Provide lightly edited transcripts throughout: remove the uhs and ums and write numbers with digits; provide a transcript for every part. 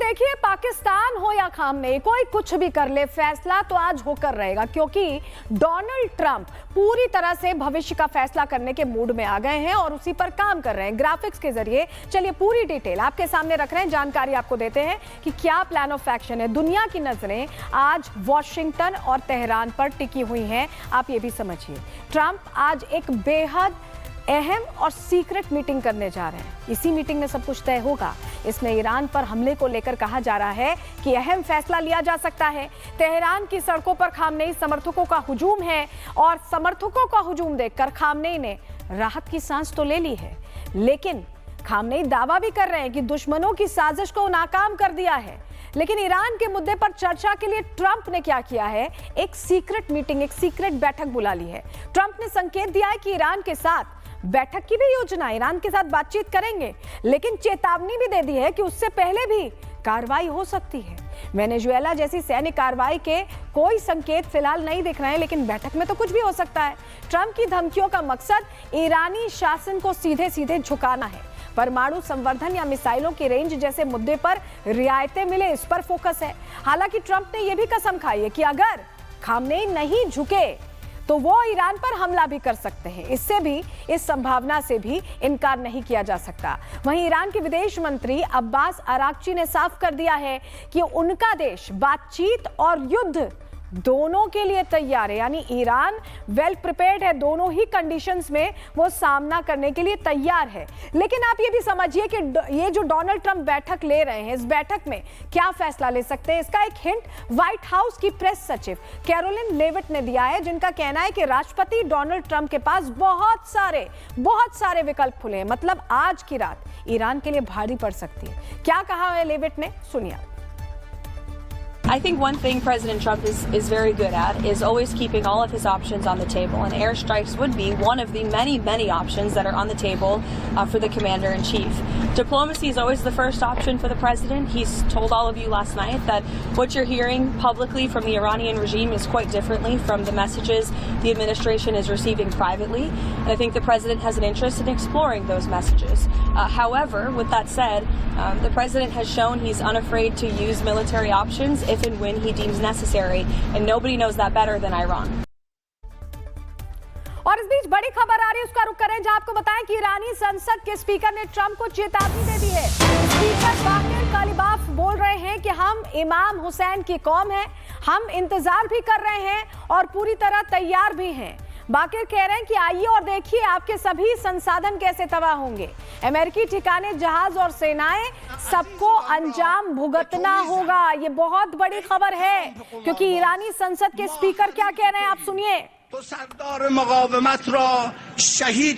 देखिए, पाकिस्तान हो या खामनेई, कोई कुछ भी कर ले, फैसला तो आज होकर रहेगा, क्योंकि डोनाल्ड ट्रंप पूरी तरह से भविष्य का फैसला करने के मूड में आ गए हैं और उसी पर काम कर रहे हैं ग्राफिक्स के जरिए। चलिए पूरी डिटेल आपके सामने रख रहे हैं, जानकारी आपको देते हैं कि क्या प्लान ऑफ एक्शन है। दुनिया की नजरें आज वॉशिंगटन और तेहरान पर टिकी हुई हैं, आप ये भी समझिए। ट्रंप आज एक बेहद अहम और सीक्रेट मीटिंग करने जा रहे हैं। इसी मीटिंग में सब कुछ तय होगा। इसमें ईरान पर हमले को लेकर कहा जा रहा है कि अहम फैसला लिया जा सकता है। तेहरान की सड़कों पर खामनेई समर्थकों का हुजूम है और समर्थकों का हुजूम देखकर खामनेई ने राहत की सांस तो ले ली है, लेकिन खामनेई दावा भी कर रहे हैं कि दुश्मनों की साजिश को नाकाम कर दिया है। लेकिन ईरान के मुद्दे पर चर्चा के लिए ट्रंप ने क्या किया है, एक सीक्रेट मीटिंग, एक सीक्रेट बैठक बुला ली है। ट्रंप ने संकेत दिया है कि ईरान के साथ बैठक की भी योजना, ईरान के साथ बातचीत करेंगे, लेकिन चेतावनी भी दे दी है कि उससे पहले भी कार्रवाई हो सकती है। वेनेजुएला जैसी सैन्य कार्रवाई के कोई संकेत फिलहाल नहीं दिख रहे हैं, लेकिन बैठक में तो कुछ भी हो सकता है। ट्रंप की धमकियों का मकसद ईरानी शासन को सीधे सीधे झुकाना है। परमाणु संवर्धन या मिसाइलों की रेंज जैसे मुद्दे पर रियायतें मिले, इस पर फोकस है। हालांकि ट्रंप ने यह भी कसम खाई है कि अगर खामनेई नहीं झुके तो वो ईरान पर हमला भी कर सकते हैं। इससे भी, इस संभावना से भी इनकार नहीं किया जा सकता। वहीं ईरान के विदेश मंत्री अब्बास अराक्ची ने साफ कर दिया है कि उनका देश बातचीत और युद्ध दोनों के लिए तैयार है, यानी ईरान वेल प्रिपेयर्ड है, दोनों ही कंडीशंस में वो सामना करने के लिए तैयार है। लेकिन आप ये भी समझिए कि ये जो डोनाल्ड ट्रंप बैठक ले रहे हैं, इस बैठक में क्या फैसला ले सकते हैं, इसका एक हिंट व्हाइट हाउस की प्रेस सचिव कैरोलिन लेविट ने दिया है, जिनका कहना है कि राष्ट्रपति डोनाल्ड ट्रंप के पास बहुत सारे विकल्प खुले हैं। मतलब आज की रात ईरान के लिए भारी पड़ सकती है। क्या कहा है लेविट ने, सुनिए। I think one thing President Trump is very good at is always keeping all of his options on the table, and airstrikes would be one of the many options that are on the table for the commander-in-chief. Diplomacy is always the first option for the president. He's told all of you last night that what you're hearing publicly from the Iranian regime is quite differently from the messages the administration is receiving privately, and I think the president has an interest in exploring those messages. However, with that said, the president has shown he's unafraid to use military options if and when he deems necessary, and nobody knows that better than Iran. और इस बीच बड़ी खबर आ रही है, उसका रुख करें, जहां आपको बताएं कि ईरानी संसद के स्पीकर ने ट्रंप को चेतावनी दे दी है। स्पीकर बाकिर कालिबाफ बोल रहे हैं कि हम इमाम हुसैन की कौम हैं, हम इंतजार भी कर रहे हैं और पूरी तरह तैयार भी हैं। बाकिर कह रहे हैं कि आइए और देखिए आपके सभी संसाधन कैसे तबाह होंगे। अमेरिकी ठिकाने, जहाज और सेनाएं, सबको अंजाम भुगतना होगा। ये बहुत बड़ी खबर है, क्योंकि ईरानी संसद के स्पीकर क्या कह रहे हैं, आप सुनिए। तो सरदार मुकावमत रा शहीद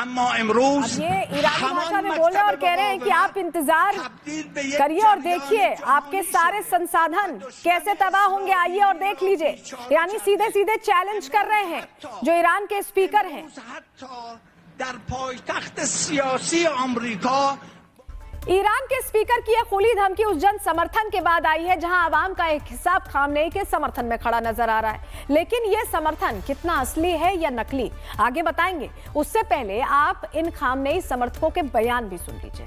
ये ईरानी भाषा में बोल रहे और कह रहे हैं कि आप इंतजार करिए और देखिए आपके सारे संसाधन कैसे तबाह होंगे, आइए और देख लीजिए। यानी सीधे सीधे चैलेंज कर रहे हैं जो ईरान के स्पीकर हैं। ईरान के स्पीकर की यह खुली धमकी उस जन समर्थन के बाद आई है जहां आवाम का एक हिस्सा खामनेई के समर्थन में खड़ा नजर आ रहा है। लेकिन यह समर्थन कितना असली है या नकली, आगे बताएंगे। उससे पहले आप इन खामनेई समर्थकों के बयान भी सुन लीजिए।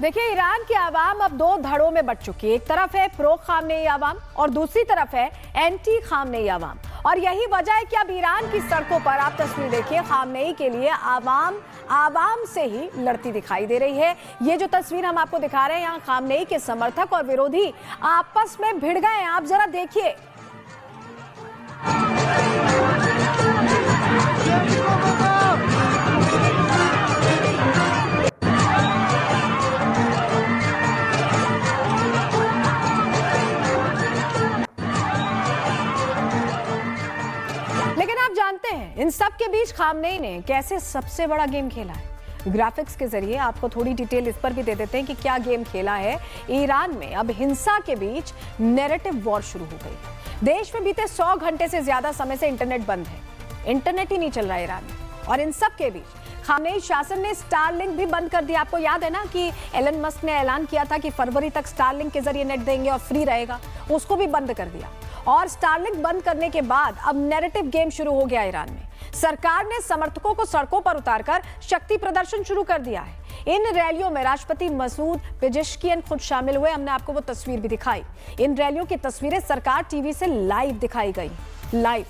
देखिए, ईरान की आवाम अब दो धड़ों में बट चुकी है। एक तरफ है प्रो खामनेई आवाम और दूसरी तरफ है एंटी खामनेई आवाम। और यही वजह है कि अब ईरान की सड़कों पर आप तस्वीर देखिए, खामनेई के लिए आवाम से ही लड़ती दिखाई दे रही है। ये जो तस्वीर हम आपको दिखा रहे हैं, यहाँ खामनेई के समर्थक और विरोधी आपस में भिड़ गए हैं। आप जरा देखिए। लेकिन आप जानते हैं इन सब के बीच खामनेई ने कैसे सबसे बड़ा गेम खेला है। ग्राफिक्स के जरिए आपको थोड़ी डिटेल इस पर भी दे देते हैं कि क्या गेम खेला है। ईरान में अब हिंसा के बीच नैरेटिव वॉर शुरू हो गई है। देश में बीते 100 घंटे से ज्यादा समय से इंटरनेट बंद है। इंटरनेट ही नहीं चल रहा है ईरान में। और इन सब के बीच खामनेई शासन ने स्टारलिंक भी बंद कर दिया। आपको याद है ना कि एलन मस्क ने ऐलान किया था कि फरवरी तक स्टारलिंक के जरिए नेट देंगे और फ्री रहेगा, उसको भी बंद कर दिया। और स्टारलिंक बंद करने के बाद अब नैरेटिव गेम शुरू हो गया ईरान में। सरकार ने समर्थकों को सड़कों पर उतारकर शक्ति प्रदर्शन शुरू कर दिया है। इन रैलियों में राष्ट्रपति मसूद पेजेश्कियन खुद शामिल हुए। हमने आपको वो तस्वीर भी दिखाई। इन रैलियों की तस्वीरें सरकार टीवी से लाइव दिखाई गई। लाइव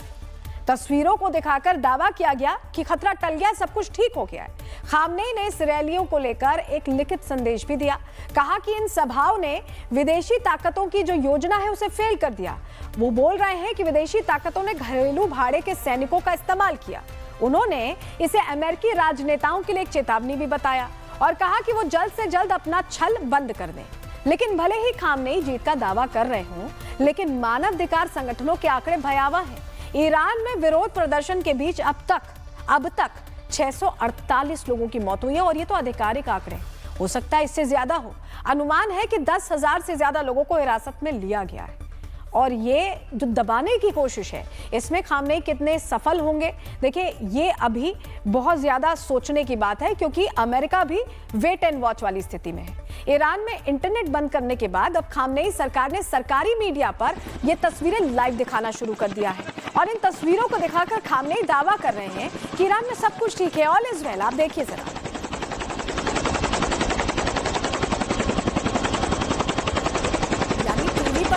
तस्वीरों को दिखाकर दावा किया गया कि खतरा टल गया, सब कुछ ठीक हो गया है। खामनेई ने इस रैलियों को लेकर एक लिखित संदेश भी दिया। कहा कि इन सभाओं ने विदेशी ताकतों की जो योजना है उसे फेल कर दिया। वो बोल रहे हैं कि विदेशी ताकतों ने घरेलू भाड़े के सैनिकों का इस्तेमाल किया। उन्होंने इसे अमेरिकी राजनेताओं के लिए एक चेतावनी भी बताया और कहा कि वो जल्द से जल्द अपना छल बंद कर दें। लेकिन भले ही खामनेई जीत का दावा कर रहे हों, लेकिन मानवाधिकार संगठनों के आंकड़े भयावह हैं। ईरान में विरोध प्रदर्शन के बीच अब तक 648 लोगों की मौत हुई है और ये तो आधिकारिक आंकड़े, हो सकता है इससे ज्यादा हो। अनुमान है कि 10,000 से ज्यादा लोगों को हिरासत में लिया गया है। और ये जो दबाने की कोशिश है, इसमें खामनेई कितने सफल होंगे, देखिए ये अभी बहुत ज्यादा सोचने की बात है, क्योंकि अमेरिका भी वेट एंड वॉच वाली स्थिति में है। ईरान में इंटरनेट बंद करने के बाद अब खामनेई सरकार ने सरकारी मीडिया पर ये तस्वीरें लाइव दिखाना शुरू कर दिया है। और इन तस्वीरों को दिखाकर खामनेई दावा कर रहे हैं कि ईरान में सब कुछ ठीक है, ऑल इज वेल। आप देखिए जरा।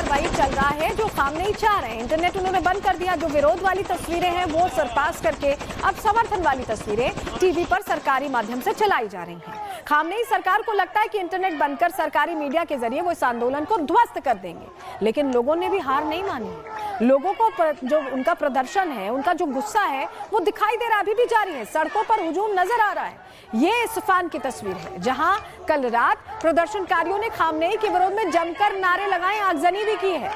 वही चल रहा है जो खामनेई चाह रहे हैं। इंटरनेट उन्होंने बंद कर दिया। जो विरोध वाली तस्वीरें हैं वो सरपास करके अब समर्थन वाली तस्वीरें टीवी पर सरकारी माध्यम से चलाई जा रही हैं। खामनेई सरकार को लगता है कि इंटरनेट बंद कर सरकारी मीडिया के जरिए वो इस आंदोलन को ध्वस्त कर देंगे, लेकिन लोगों ने भी हार नहीं मानी है। लोगों को जो उनका प्रदर्शन है, उनका जो गुस्सा है वो दिखाई दे रहा, अभी भी जारी है। सड़कों पर हुजूम नजर आ रहा है। ये इस्फहान की तस्वीर है, जहां कल रात प्रदर्शनकारियों ने खामनेई के विरोध में जमकर नारे लगाए, आगजनी भी की है।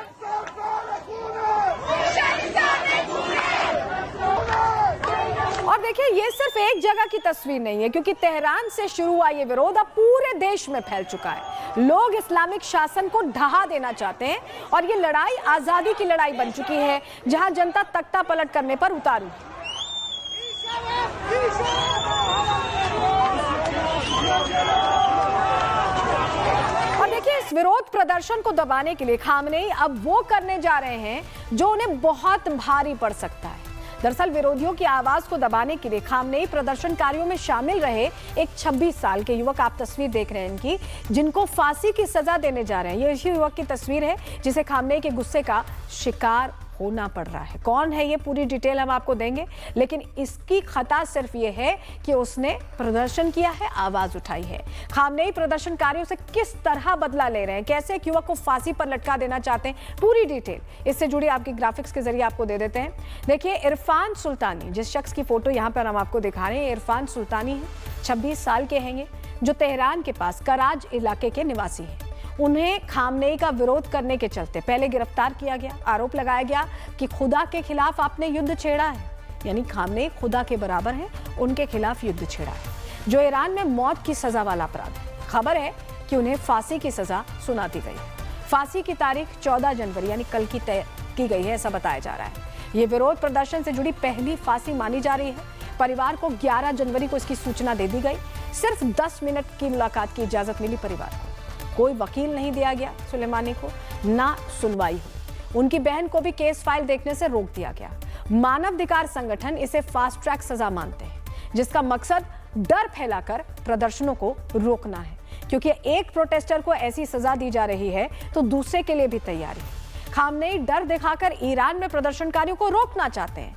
और देखिए ये सिर्फ एक जगह की तस्वीर नहीं है, क्योंकि तेहरान से शुरू हुआ ये विरोध अब पूरे देश में फैल चुका है। लोग इस्लामिक शासन को ढहा देना चाहते हैं और ये लड़ाई आजादी की लड़ाई बन चुकी है, जहां जनता तख्ता पलट करने पर उतारू है। और देखिए इस विरोध प्रदर्शन को दबाने के लिए खामनेई अब वो करने जा रहे हैं जो उन्हें बहुत भारी पड़ सकता है। दरअसल विरोधियों की आवाज को दबाने के लिए खामनेई प्रदर्शनकारियों में शामिल रहे एक 26 साल के युवक, आप तस्वीर देख रहे हैं इनकी, जिनको फांसी की सजा देने जा रहे हैं। ये इसी युवक की तस्वीर है जिसे खामनेई के गुस्से का शिकार होना पड़ रहा है। कौन है ये पूरी डिटेल हम आपको देंगे, लेकिन इसकी खता सिर्फ ये है कि उसने प्रदर्शन किया है, आवाज उठाई है। खामनेई प्रदर्शनकारियों से किस तरह बदला ले रहे हैं, कैसे एक युवक को फांसी पर लटका देना चाहते हैं, पूरी डिटेल इससे जुड़ी आपकी ग्राफिक्स के जरिए आपको दे देते हैं। देखिए इरफान सुल्तानी, जिस शख्स की फोटो यहाँ पर हम आपको दिखा रहे हैं, इरफान सुल्तानी है, 26 साल के हैं, जो तेहरान के पास कराज इलाके के निवासी है। उन्हें खामनेई का विरोध करने के चलते पहले गिरफ्तार किया गया। आरोप लगाया गया कि खुदा के खिलाफ आपने युद्ध छेड़ा है, यानी खामनेई खुदा के बराबर हैं, उनके खिलाफ युद्ध छेड़ा है, जो ईरान में मौत की सजा वाला अपराध है। खबर है कि उन्हें फांसी की सजा सुना दी गई। फांसी की तारीख 14 जनवरी यानी कल की तय की गई है, ऐसा बताया जा रहा है। ये विरोध प्रदर्शन से जुड़ी पहली फांसी मानी जा रही है। परिवार को 11 जनवरी को इसकी सूचना दे दी गई। सिर्फ 10 मिनट की मुलाकात की इजाजत मिली परिवार को। कोई वकील नहीं दिया गया सुलेमानी को, ना सुनवाई हुई। उनकी बहन को भी केस फाइल देखने से रोक दिया गया। मानवाधिकार संगठन इसे फास्ट ट्रैक सजा मानते हैं, जिसका मकसद डर फैलाकर प्रदर्शनों को रोकना है, क्योंकि एक प्रोटेस्टर को ऐसी सजा दी जा रही है तो दूसरे के लिए भी तैयारी। खामनेई डर दिखाकर ईरान में प्रदर्शनकारियों को रोकना चाहते हैं,